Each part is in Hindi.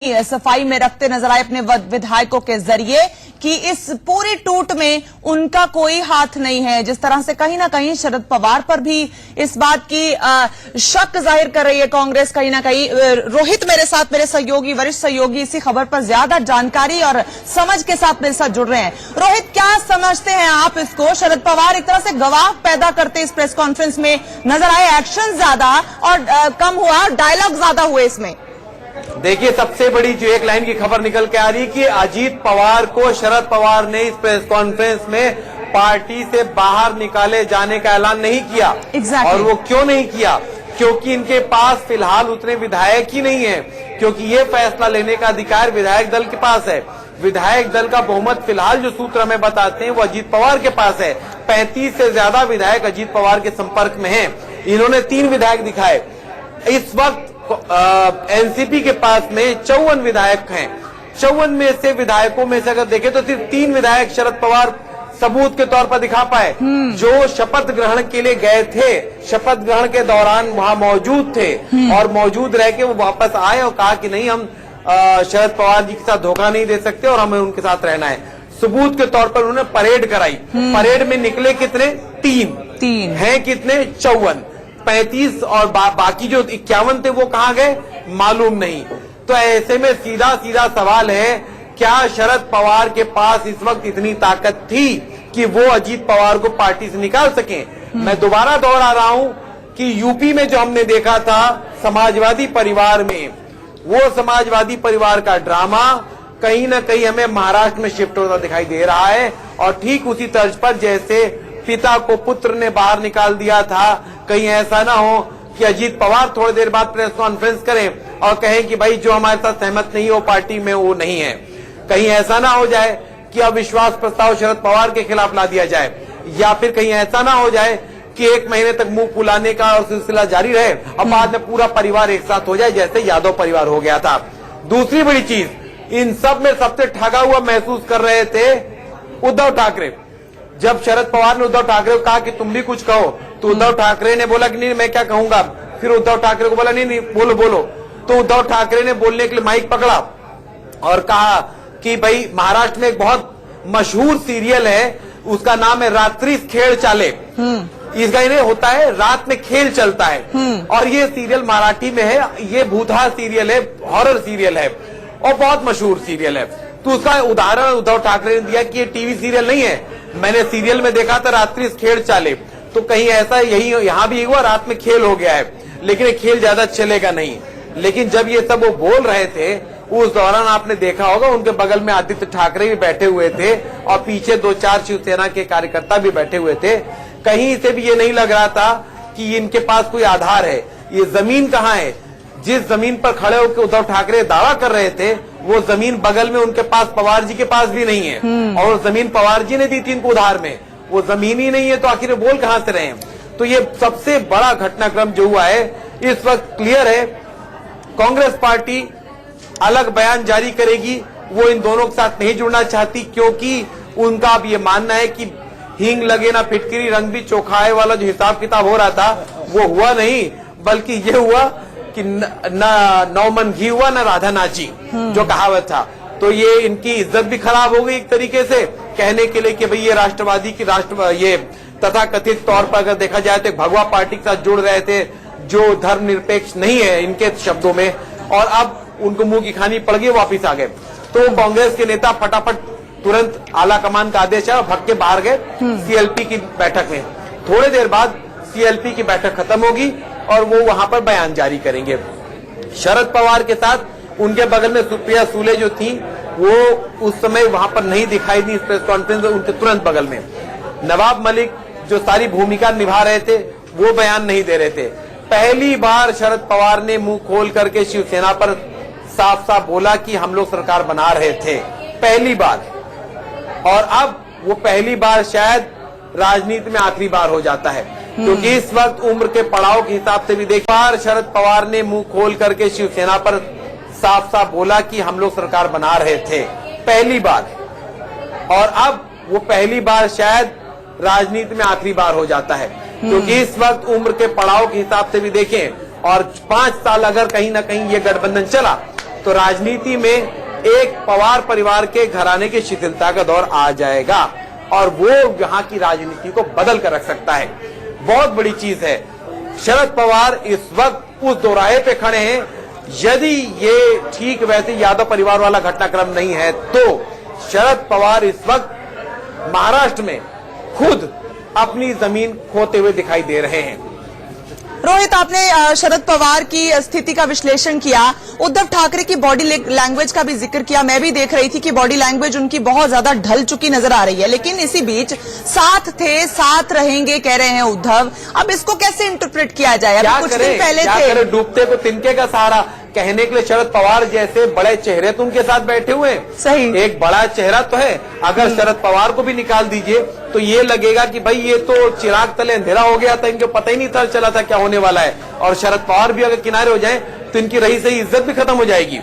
सफाई में रखते नजर आए अपने विधायकों के जरिए कि इस पूरी टूट में उनका कोई हाथ नहीं है। जिस तरह से कहीं ना कहीं शरद पवार पर भी इस बात की शक जाहिर कर रही है कांग्रेस कहीं ना कहीं। रोहित मेरे साथ, मेरे सहयोगी, वरिष्ठ सहयोगी इसी खबर पर ज्यादा जानकारी और समझ के साथ मेरे साथ जुड़ रहे हैं। रोहित, क्या समझते हैं आप इसको? शरद पवार एक तरह से गवाह पैदा करते इस प्रेस कॉन्फ्रेंस में नजर आए, एक्शन ज्यादा और कम हुआ, डायलॉग ज्यादा हुए इसमें। देखिए, सबसे बड़ी जो एक लाइन की खबर निकल के आ रही कि अजीत पवार को शरद पवार ने इस प्रेस कॉन्फ्रेंस में पार्टी से बाहर निकाले जाने का ऐलान नहीं किया। और वो क्यों नहीं किया? क्योंकि इनके पास फिलहाल उतने विधायक ही नहीं है, क्योंकि ये फैसला लेने का अधिकार विधायक दल के पास है। विधायक दल का बहुमत फिलहाल जो सूत्र हमें बताते हैं वो अजीत पवार के पास है। 35 से ज्यादा विधायक अजीत पवार के संपर्क में हैं। इन्होंने 3 विधायक दिखाए। इस वक्त एनसीपी के पास में 54 विधायक हैं। 54 में से विधायकों में से अगर देखें तो सिर्फ 3 विधायक शरद पवार सबूत के तौर पर दिखा पाए, जो शपथ ग्रहण के लिए गए थे, शपथ ग्रहण के दौरान वहां मौजूद थे और मौजूद रह के वो वापस आए और कहा कि नहीं, हम शरद पवार जी के साथ धोखा नहीं दे सकते और हमें उनके साथ रहना है। सबूत के तौर पर उन्होंने परेड कराई। परेड में निकले कितने? 3 हैं। कितने? 54। 35 और बाकी जो 51 थे वो कहाँ गए मालूम नहीं। तो ऐसे में सीधा सीधा सवाल है, क्या शरद पवार के पास इस वक्त इतनी ताकत थी कि वो अजीत पवार को पार्टी से निकाल सकें? मैं दोबारा दोहरा रहा हूं कि यूपी में जो हमने देखा था समाजवादी परिवार में, वो समाजवादी परिवार का ड्रामा कहीं ना कहीं हमें महाराष्ट्र में शिफ्ट होता दिखाई दे रहा है। और ठीक उसी तर्ज पर जैसे पिता को पुत्र ने बाहर निकाल दिया था, कहीं ऐसा ना हो कि अजीत पवार थोड़ी देर बाद प्रेस कॉन्फ्रेंस करें और कहें कि भाई जो हमारे साथ सहमत नहीं हो पार्टी में वो नहीं है। कहीं ऐसा ना हो जाए कि अविश्वास प्रस्ताव शरद पवार के खिलाफ ला दिया जाए, या फिर कहीं ऐसा ना हो जाए कि 1 महीने तक मुंह फुलाने का और सिलसिला जारी रहे और बाद में पूरा परिवार एक साथ हो जाए, जैसे यादव परिवार हो गया था। दूसरी बड़ी चीज, इन सब में सबसे ठगा हुआ महसूस कर रहे थे उद्धव ठाकरे। जब शरद पवार ने उद्धव ठाकरे को कहा कि तुम भी कुछ कहो, तो उद्धव ठाकरे ने बोला कि नहीं, मैं क्या कहूंगा। फिर उद्धव ठाकरे को बोला नहीं बोलो बोलो। तो उद्धव ठाकरे ने बोलने के लिए माइक पकड़ा और कहा कि भाई महाराष्ट्र में एक बहुत मशहूर सीरियल है, उसका नाम है रात्रि खेल चाले। इसका इन्हें होता है, रात में खेल चलता है और ये सीरियल मराठी में है। ये भूतहा सीरियल है, हॉरर सीरियल है और बहुत मशहूर सीरियल है। तो उसका उदाहरण उद्धव ठाकरे ने दिया कि ये टीवी सीरियल नहीं है, मैंने सीरियल में देखा था रात्रि खेल चाले। तो कहीं ऐसा यही यहाँ भी हुआ, रात में खेल हो गया है, लेकिन ये खेल ज्यादा चलेगा नहीं। लेकिन जब ये सब वो बोल रहे थे उस दौरान आपने देखा होगा उनके बगल में आदित्य ठाकरे भी बैठे हुए थे और पीछे 2-4 शिवसेना के कार्यकर्ता भी बैठे हुए थे। कहीं से भी ये नहीं लग रहा था कि इनके पास कोई आधार है। ये जमीन कहाँ है? जिस जमीन पर खड़े होकर उद्धव ठाकरे दावा कर रहे थे वो जमीन बगल में उनके पास पवार जी के पास भी नहीं है और जमीन पवार जी ने दी थी इनको उधार में, वो जमीन ही नहीं है, तो आखिर बोल कहां से रहे हैं? तो ये सबसे बड़ा घटनाक्रम जो हुआ है इस वक्त क्लियर है। कांग्रेस पार्टी अलग बयान जारी करेगी, वो इन दोनों के साथ नहीं जुड़ना चाहती, क्योंकि उनका अब ये मानना है कि हींग लगे ना फिटकरी रंग भी चोखाए वाला जो हिसाब किताब हो रहा था वो हुआ नहीं, बल्कि ये हुआ कि न 9 मन घी हुआ न राधा नाची, जो कहावत था। तो ये इनकी इज्जत भी खराब हो गई एक तरीके से, कहने के लिए कि भाई ये राष्ट्रवादी की ये तथाकथित तौर पर अगर देखा जाए तो भगवा पार्टी के साथ जुड़ रहे थे जो धर्मनिरपेक्ष नहीं है इनके शब्दों में, और अब उनको मुंह की खानी पड़ गई, वापिस आ गए। तो कांग्रेस के नेता फटाफट तुरंत आला कमान का आदेश है और भग के बाहर गए सीएलपी की बैठक में। थोड़ी देर बाद सीएलपी की बैठक खत्म होगी और वो वहां पर बयान जारी करेंगे। शरद पवार के साथ उनके बगल में सुप्रिया सुले जो थी वो उस समय वहां पर नहीं दिखाई दी इस प्रेस कॉन्फ्रेंस में। उनके तुरंत बगल में नवाब मलिक जो सारी भूमिका निभा रहे थे वो बयान नहीं दे रहे थे। पहली बार शरद पवार ने मुंह खोल करके शिवसेना पर साफ साफ बोला कि हम लोग सरकार बना रहे थे, पहली बार। और अब वो पहली बार शायद राजनीति में आखिरी बार हो जाता है, क्योंकि इस वक्त उम्र के पड़ाव के हिसाब से भी देखिए, शरद पवार ने मुंह खोल करके शिवसेना पर साफ साफ बोला कि हम लोग सरकार बना रहे थे, पहली बार। और अब वो पहली बार शायद राजनीति में आखिरी बार हो जाता है, क्योंकि इस वक्त उम्र के पड़ाव के हिसाब से भी देखें और 5 साल अगर कहीं ना कहीं ये गठबंधन चला तो राजनीति में एक पवार परिवार के घराने की शिथिलता का दौर आ जाएगा और वो यहाँ की राजनीति को बदल कर रख सकता है। बहुत बड़ी चीज है। शरद पवार इस वक्त उस दोराहे पे खड़े हैं। यदि ये ठीक वैसे यादव परिवार वाला घटनाक्रम नहीं है तो शरद पवार इस वक्त महाराष्ट्र में खुद अपनी जमीन खोते हुए दिखाई दे रहे हैं। रोहित, आपने शरद पवार की स्थिति का विश्लेषण किया, उद्धव ठाकरे की बॉडी लैंग्वेज का भी जिक्र किया। मैं भी देख रही थी कि बॉडी लैंग्वेज उनकी बहुत ज्यादा ढल चुकी नजर आ रही है, लेकिन इसी बीच साथ थे, साथ रहेंगे कह रहे हैं उद्धव। अब इसको कैसे इंटरप्रेट किया जाए? अभी कुछ दिन पहले थे डूबते को तिनके का सहारा कहने के लिए शरद पवार जैसे बड़े चेहरे तो उनके साथ बैठे हुए हैं। सही, एक बड़ा चेहरा तो है। अगर शरद पवार को भी निकाल दीजिए तो ये लगेगा कि भाई ये तो चिराग तले अंधेरा हो गया था, इनको पता ही नहीं था चला था क्या होने वाला है। और शरद पवार भी अगर किनारे हो जाए तो इनकी रही सही इज्जत भी खत्म हो जाएगी।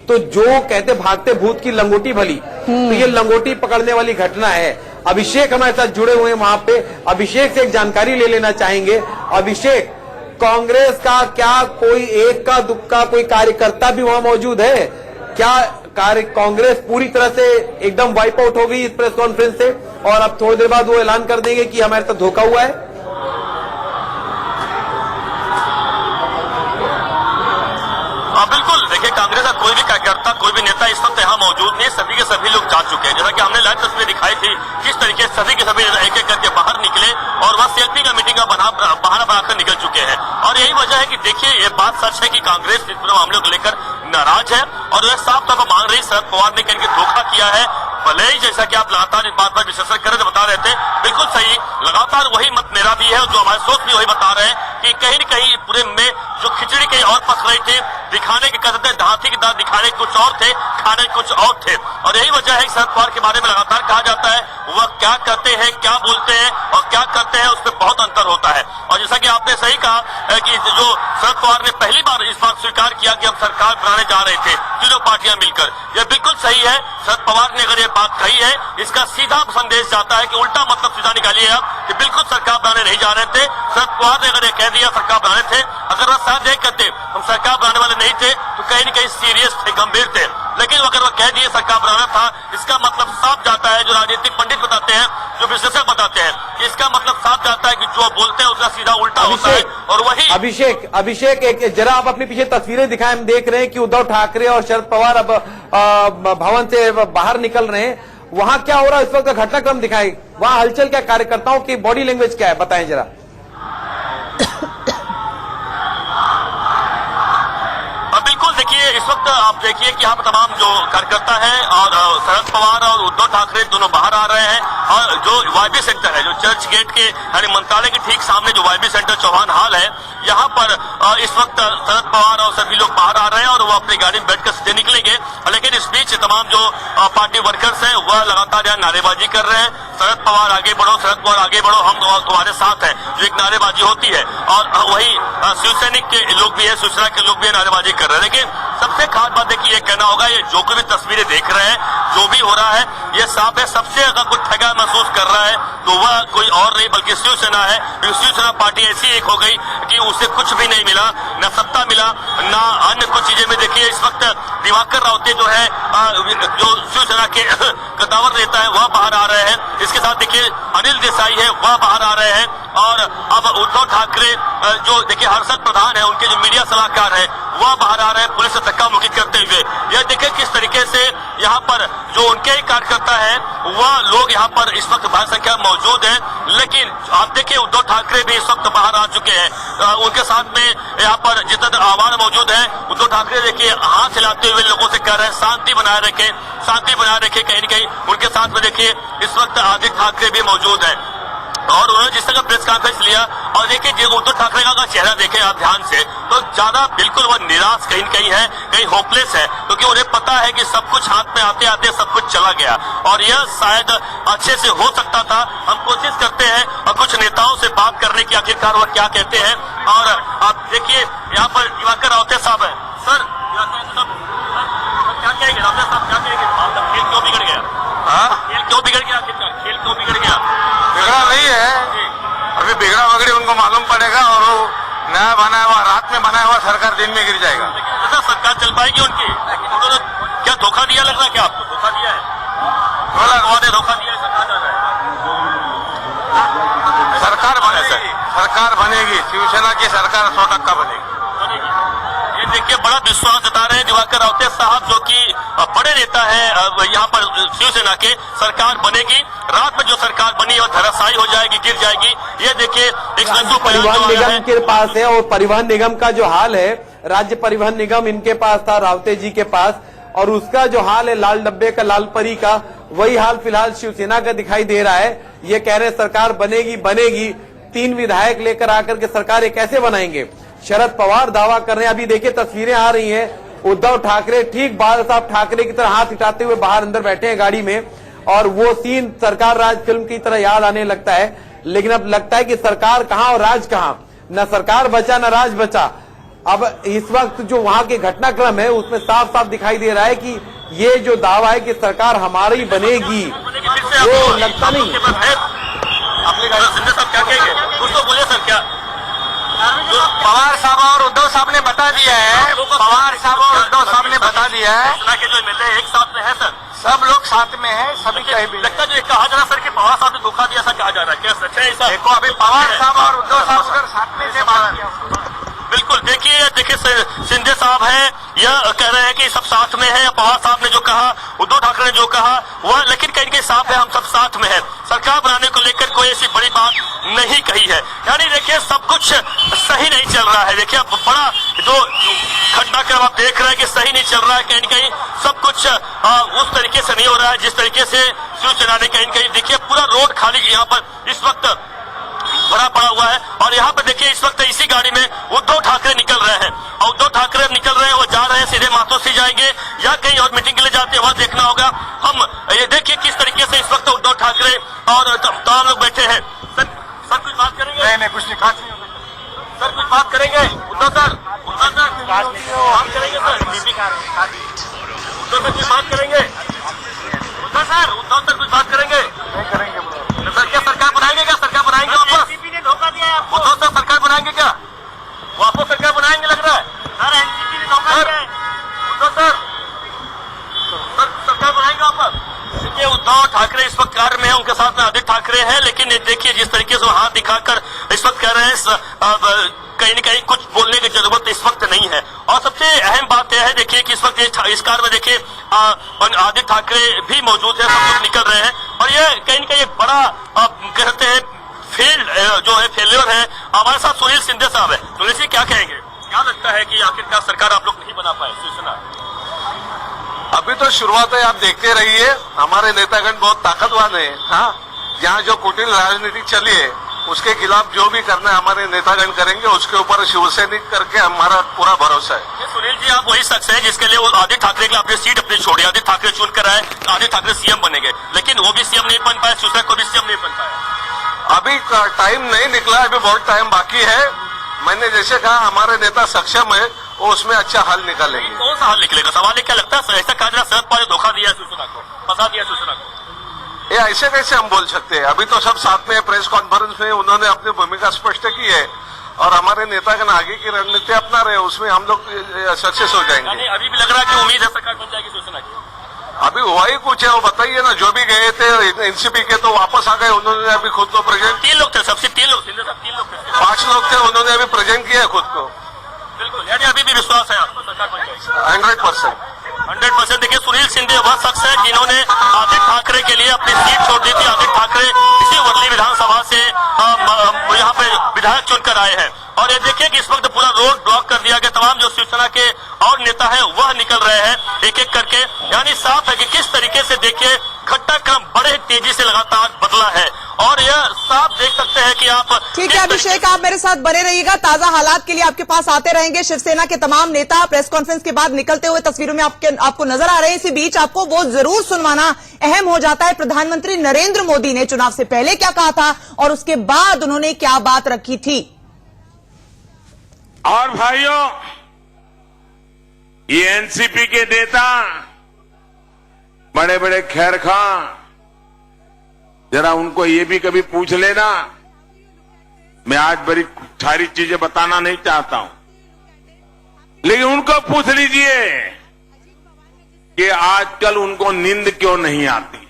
तो जो कहते भागते भूत की लंगोटी भली, तो ये लंगोटी पकड़ने वाली घटना है। अभिषेक हमारे साथ जुड़े हुए हैं वहां पे। अभिषेक से एक जानकारी ले लेना चाहेंगे। अभिषेक, कांग्रेस का क्या कोई एक का दुक्का कोई कार्यकर्ता भी वहां मौजूद है क्या? कांग्रेस पूरी तरह से एकदम वाइप आउट हो गई इस प्रेस कॉन्फ्रेंस से और अब थोड़ी देर बाद वो ऐलान कर देंगे कि हमारे साथ धोखा हुआ है? बिल्कुल, देखिए कांग्रेस का कोई भी कार्यकर्ता, कोई भी नेता इस वक्त यहाँ मौजूद नहीं। सभी के सभी लोग जा चुके हैं। जैसा कि हमने लाइव तस्वीर दिखाई थी, किस तरीके से सभी के सभी एक एक करके बाहर निकले और वह सेल्फी का मीटिंग का बहाना बनाकर निकल चुके हैं। और यही वजह है कि देखिए ये बात सच है कि कांग्रेस इस पूरे मामले को लेकर नाराज है और वह साफ तौर पर मांग रही शरद पवार ने कहीं धोखा किया है। भले ही जैसा कि आप लगातार इस बात पर विश्लेषण कर रहे बता रहे थे, बिल्कुल सही, लगातार वही मत मेरा भी है, जो हमारे सोच भी वही बता रहे हैं कि कहीं न कहीं पूरे में जो खिचड़ी कहीं और पक रही थी, दिखाने के कहते हाथी की दांत दिखाने कुछ और थे, खाने कुछ और थे। और यही वजह है कि शरद पवार के बारे में लगातार कहा जाता है वह क्या करते हैं, क्या बोलते हैं और क्या करते हैं, उसमें बहुत अंतर होता है। और जैसा कि आपने सही कहा कि जो शरद पवार ने पहली बार इस बात स्वीकार किया कि हम सरकार बनाने जा रहे थे तीनों पार्टियां मिलकर, यह बिल्कुल सही है। शरद पवार ने अगर ये बात कही है, इसका सीधा संदेश जाता है कि उल्टा मतलब सीधा निकालिए आप कि बिल्कुल सरकार बनाने नहीं जा रहे थे। शरद पवार ने अगर ये कह दिया सरकार बनाने थे, अगर वह साथ नहीं कहते हम सरकार बनाने वाले नहीं थे तो कहीं न कहीं सीरियस थे, गंभीर थे। लेकिन अगर वह कह दिए सरकार बनाना था, इसका मतलब साफ जाता है, जो राजनीतिक पंडित बताते हैं, जो विश्लेषक बताते हैं, इसका मतलब साफ जाता है कि जो बोलते हैं उसका सीधा उल्टा होता है। और वही अभिषेक एक जरा आप अपनी पीछे तस्वीरें दिखाएं। हम देख रहे हैं कि उद्धव ठाकरे और शरद पवार अब भवन से बाहर निकल रहे हैं। वहां क्या हो रहा है इस वक्त का घटनाक्रम दिखाएं। वहां हलचल क्या, कार्यकर्ताओं की बॉडी लैंग्वेज क्या है, बताएं जरा। बिल्कुल, देखिए इस वक्त आप देखिए कि यहाँ पर तमाम जो कार्यकर्ता हैं और शरद पवार और उद्धव ठाकरे दोनों बाहर आ रहे हैं। और जो वाईबी सेंटर है, जो चर्च गेट के यानी मंत्रालय के ठीक सामने जो वाईबी सेंटर चौहान हाल है, यहाँ पर इस वक्त शरद पवार और सभी लोग बाहर आ रहे हैं और वो अपनी गाड़ी में बैठकर सीधे निकलेंगे। लेकिन इस बीच तमाम जो पार्टी वर्कर्स हैं वह लगातार यहाँ नारेबाजी कर रहे हैं। शरद पवार आगे बढ़ो, शरद पवार आगे बढ़ो, हम तुम्हारे साथ हैं, जो एक नारेबाजी होती है। और वही शिवसैनिक के लोग भी है, शिवसेना के लोग भी नारेबाजी कर रहे हैं। लेकिन सबसे खास बात देखिए ये कहना होगा, ये जो कोई भी तस्वीरें देख रहे हैं, जो भी हो रहा है, ये साफ है सबसे अगर कोई ठगा महसूस कर रहा है तो वह कोई और नहीं बल्कि शिवसेना है। शिवसेना पार्टी ऐसी एक हो गई कि उसे कुछ भी नहीं मिला, न सत्ता मिला, न अन्य कुछ चीजें में। देखिए इस वक्त दिवाकर राउते जो है, जो शिवसेना के कदावर नेता है, वह बाहर आ रहे हैं। इसके साथ देखिए अनिल देसाई है, वह बाहर आ रहे हैं। और अब उद्धव ठाकरे जो देखिए हर्षद प्रधान है, उनके जो मीडिया सलाहकार है, वह बाहर आ रहे हैं पुलिस से धक्का मुक्की करते हुए। यह देखिए किस तरीके से यहाँ पर जो उनके ही कार्यकर्ता है वह लोग यहाँ पर इस वक्त भारी संख्या में मौजूद है। लेकिन आप देखिए उद्धव ठाकरे भी इस वक्त बाहर आ चुके हैं। उनके साथ में यहाँ पर जितने आवाज मौजूद है, उद्धव ठाकरे देखिए हाथ हिलाते हुए लोगों से कह रहे हैं शांति बनाए रखें, शांति बनाए रखें। कहीं न कहीं उनके साथ में देखिए इस वक्त आदित्य ठाकरे भी मौजूद है और उन्होंने जिस तरह प्रेस कॉन्फ्रेंस लिया। और देखिए उद्धव ठाकरे का चेहरा देखें आप ध्यान से, तो ज्यादा बिल्कुल वह निराश कहीं कहीं है, कहीं होपलेस है, क्योंकि उन्हें पता है कि सब कुछ हाथ में आते आते सब कुछ चला गया और यह शायद अच्छे से हो सकता था। हम कोशिश करते हैं और कुछ नेताओं से बात करने की, आखिरकार वह क्या कहते हैं। और आप देखिए यहाँ पर दिवाकर राउते साहब है। सर क्या कहेंगे, राउते साहब क्या कहेंगे, खेल क्यों बिगड़ गया? खेल क्यों बिगड़ गया? खेल क्यों बिगड़ गया? बिगड़ा नहीं है, अभी बिगड़ा बगड़ी उनको मालूम पड़ेगा और वो नया बनाया हुआ, रात में बनाया हुआ सरकार दिन में गिर जाएगा। ऐसा सरकार चल पाएगी उनकी? उन्होंने क्या धोखा दिया, लग रहा है क्या आपको? धोखा दिया है, धोखा दिया है, सरकार बनेगी, शिवसेना की सरकार 100% बनेगी। ये देखिए, बड़ा विश्वास जता रहे हैं दिवाकर रावते साहब, जो कि बड़े नेता है यहाँ पर शिवसेना के। सरकार बनेगी, रात में जो सरकार बनी और धराशायी हो जाएगी, गिर जाएगी। ये देखिए, परिवहन निगम के पास है, और परिवहन निगम का जो हाल है, राज्य परिवहन निगम इनके पास था, रावते जी के पास, और उसका जो हाल है लाल डब्बे का, लाल परी का, वही हाल फिलहाल शिवसेना का दिखाई दे रहा है। ये कह रहे सरकार बनेगी बनेगी, 3 विधायक लेकर आकर के सरकार ये कैसे बनाएंगे? शरद पवार दावा कर रहे हैं। अभी देखिए तस्वीरें आ रही हैं, उद्धव ठाकरे ठीक बाल साहब ठाकरे की तरह हाथ हिटाते हुए बाहर अंदर बैठे हैं गाड़ी में, और वो सीन सरकार राज फिल्म की तरह याद आने लगता है। लेकिन अब लगता है कि सरकार कहां और राज कहां, न सरकार बचा न राज बचा। अब इस वक्त जो वहां के घटनाक्रम है उसमें साफ साफ दिखाई दे रहा है कि ये जो दावा है कि सरकार हमारी बनेगी, वो लगता नहीं। अपने सिंधे साहब क्या कहेंगे? कुछ तो बोले सर। क्या पवार साहब और उद्धव साहब ने बता दिया है, पवार साहब और उद्धव साहब ने बता दिया है, के जो एमएलए एक साथ में है सर, सब लोग साथ में है, सभी कहीं भी लगता है। जो कहा जा रहा सर कि पवार साहब ने धोखा दिया, ऐसा कहा जा रहा है, क्या सच है? देखो, अभी पवार साहब और उद्धव साहब अगर साथ में से बात किया, बिल्कुल देखिए सिंधे साहब है, यह कह रहे हैं कि सब साथ में है। पवार साहब ने जो कहा, उद्धव ठाकरे ने जो कहा, वह लेकिन कहीं कहीं साफ है, हम सब साथ में है। सरकार बनाने को लेकर कोई ऐसी बड़ी बात नहीं कही है। यानी देखिए, सब कुछ सही नहीं चल रहा है। देखिए, अब बड़ा जो घटनाक्रम आप देख रहे हैं कि सही नहीं चल रहा है, कहीं कहीं सब कुछ उस तरीके से नहीं हो रहा है जिस तरीके से शिवसेना ने कहीं कहीं। देखिए, पूरा रोड खाली यहाँ पर इस वक्त भरा पड़ा हुआ है, और यहाँ पे देखिए इस वक्त इसी गाड़ी में उद्धव ठाकरे निकल रहे हैं, और उद्धव ठाकरे निकल रहे हैं, वो जा रहे हैं सीधे मातोश्री जाएंगे या कहीं और मीटिंग के लिए जाते हैं, वहां देखना होगा। हम ये देखिए किस तरीके से इस वक्त उद्धव ठाकरे और तमाम लोग बैठे हैं। सर कुछ बात करेंगे? नहीं, कुछ नहीं, खास नहीं होगा सर, कुछ बात करेंगे उद्धव सर? बात करेंगे सर? उद्धव सर कुछ बात करेंगे? उद्धव सर कुछ बात करेंगे? सर क्या सरकार बनाएंगे? क्या सरकार बनाएंगे वापस? एनसीपी ने धोखा दिया है आपको। उद्धव सर सरकार बनाएंगे क्या? वापस सरकार बनाएंगे लग रहा है सर? एनसीपी ने धोखा दिया है। उद्धव सर सरकार बनाएंगे वापस? देखिए, उद्धव ठाकरे इस वक्त कार में है, उनके साथ में आदित्य ठाकरे हैं, लेकिन देखिए जिस तरीके से वो हाथ दिखाकर इस वक्त कह रहे हैं, कहीं न कहीं कुछ बोलने की जरूरत इस वक्त नहीं है। और सबसे अहम बात यह है, देखिए कि इस वक्त इस कार में देखिए आदित्य ठाकरे भी मौजूद है, सब लोग निकल रहे हैं, और ये कहीं न कहीं एक बड़ा कहते हैं फेलियर है। हमारे साथ सुनील सिंधे साहब है। सुनील जी, क्या कहेंगे? क्या लगता है कि आखिरकार सरकार आप लोग नहीं बना पाए शिवसेना? अभी तो शुरुआत है, आप देखते रहिए। हमारे नेतागण बहुत ताकतवान है। हाँ, यहाँ जो कुटिल राजनीति चली है उसके खिलाफ जो भी करना है हमारे नेतागण करेंगे, उसके ऊपर शिवसैनिक करके हमारा पूरा भरोसा है। सुनील जी, आप वही शख्स है जिसके लिए वो आदित्य ठाकरे के लिए अपनी सीट अपनी छोड़ी, आदित्य ठाकरे चुन कर आए, आदित्य ठाकरे सीएम बनेंगे, लेकिन वो भी सीएम नहीं बन पाए, शिवसेना को भी सीएम नहीं बन पाया। अभी टाइम नहीं निकला, अभी बहुत टाइम बाकी है। मैंने जैसे कहा, हमारे नेता सक्षम है, वो उसमें अच्छा हल निकालेंगे। कौन सा हल निकलेगा? सवाल क्या लगता है? ऐसा कहा जा शरद पवार ने धोखा दिया शिवसेना को, फंसा दिया शिवसेना को, ये ऐसे कैसे हम बोल सकते हैं? अभी तो सब साथ में प्रेस कॉन्फ्रेंस में उन्होंने अपनी भूमिका स्पष्ट की है, और हमारे नेतागण आगे की रणनीति अपना रहे, उसमें हम लोग सक्सेस हो जाएंगे। अभी भी लग रहा है कि उम्मीद है सरकार बन जाएगी शिवसेना की? अभी हुआ ही कुछ है, वो बताइए ना। जो भी गए थे एनसीपी के तो वापस आ गए, उन्होंने अभी खुद को प्रेजेंट। 3 लोग थे, सबसे 3 लोग थे, 5 लोग थे, उन्होंने अभी प्रेजेंट किया है खुद को। बिल्कुल, यानी अभी भी विश्वास है आपको सरकार बन जाएगी? 100%। देखिए, सुनील सिंधे वह शख्स है जिन्होंने आदित्य ठाकरे के लिए अपनी सीट छोड़ दी थी। आदित्य ठाकरे इसी वर्ली विधानसभा से यहाँ पे विधायक चुनकर आए हैं, और ये देखिए कि इस वक्त पूरा रोड ब्लॉक कर दिया गया। तमाम जो शिवसेना के और नेता हैं वह निकल रहे हैं एक एक करके। यानी साफ है कि किस तरीके से देखिए घटनाक्रम बड़े तेजी से लगातार बदला है, और यह साफ देख सकते हैं कि आप। ठीक है अभिषेक, आप मेरे साथ बने रहिएगा, ताजा हालात के लिए आपके पास आते रहेंगे। शिवसेना के तमाम नेता प्रेस कॉन्फ्रेंस के बाद निकलते हुए तस्वीरों में आपको नजर आ रहे हैं। इसी बीच आपको वो जरूर सुनवाना अहम हो जाता है, प्रधानमंत्री नरेंद्र मोदी ने चुनाव से पहले क्या कहा था और उसके बाद उन्होंने क्या बात रखी थी। और भाइयों, ये एनसीपी के नेता बड़े बड़े खैर खां, जरा उनको ये भी कभी पूछ लेना, मैं आज बड़ी सारी चीजें बताना नहीं चाहता हूं, लेकिन उनको पूछ लीजिए कि आजकल उनको नींद क्यों नहीं आती।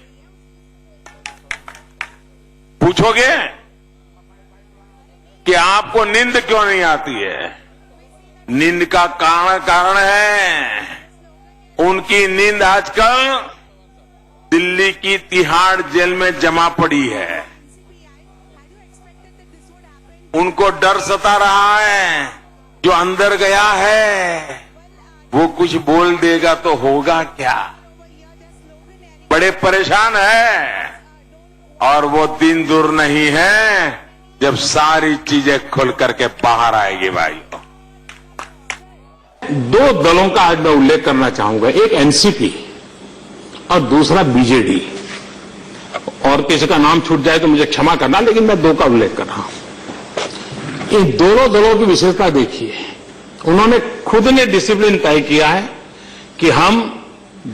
पूछोगे कि आपको नींद क्यों नहीं आती है? नींद का कारण है उनकी नींद आजकल दिल्ली की तिहाड़ जेल में जमा पड़ी है। उनको डर सता रहा है, जो अंदर गया है वो कुछ बोल देगा तो होगा क्या। बड़े परेशान है और वो दिन दूर नहीं है जब सारी चीजें खुल करके बाहर आएगी। भाई, दो दलों का आज मैं उल्लेख करना चाहूंगा, एक एनसीपी और दूसरा बीजेडी। और किसी का नाम छूट जाए तो मुझे क्षमा करना, लेकिन मैं दो का उल्लेख कर रहा हूं। इन दोनों दलों की विशेषता देखिए, उन्होंने खुद ने डिसिप्लिन तय किया है कि हम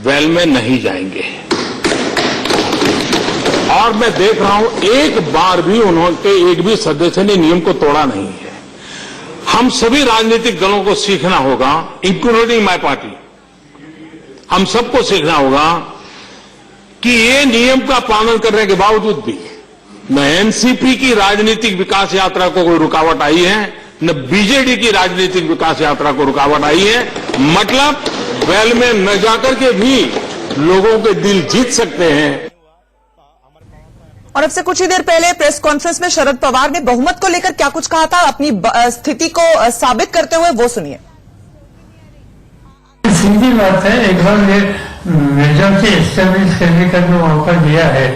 वेल में नहीं जाएंगे। और मैं देख रहा हूं एक बार भी उन्होंने एक भी सदस्य ने नियम को तोड़ा नहीं है। हम सभी राजनीतिक दलों को सीखना होगा, इंक्लूडिंग माय पार्टी, हम सबको सीखना होगा कि ये नियम का पालन करने के बावजूद भी न एनसीपी की राजनीतिक विकास यात्रा को कोई रुकावट आई है, न बीजेडी की राजनीतिक विकास यात्रा को रुकावट आई है। मतलब वेल में न जाकर के भी लोगों के दिल जीत सकते हैं। और अब से कुछ ही देर पहले प्रेस कॉन्फ्रेंस में शरद पवार ने बहुमत को लेकर क्या कुछ कहा था, अपनी स्थिति को साबित करते हुए, वो सुनिए। सीधी बात है, एक बार ये मेजोरिटी एस्टेब्लिश करने का जो मौका दिया है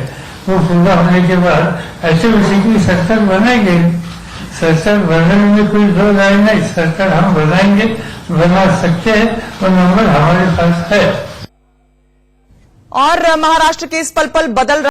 वो पूरा होने के बाद ऐसे उसी की सरकार बनाएंगे। सरकार बनाने में कोई दो राय नहीं, सरकार हम बनाएंगे, बना सकते हैं और नंबर हमारे पास है। और महाराष्ट्र के इस पल पल बदल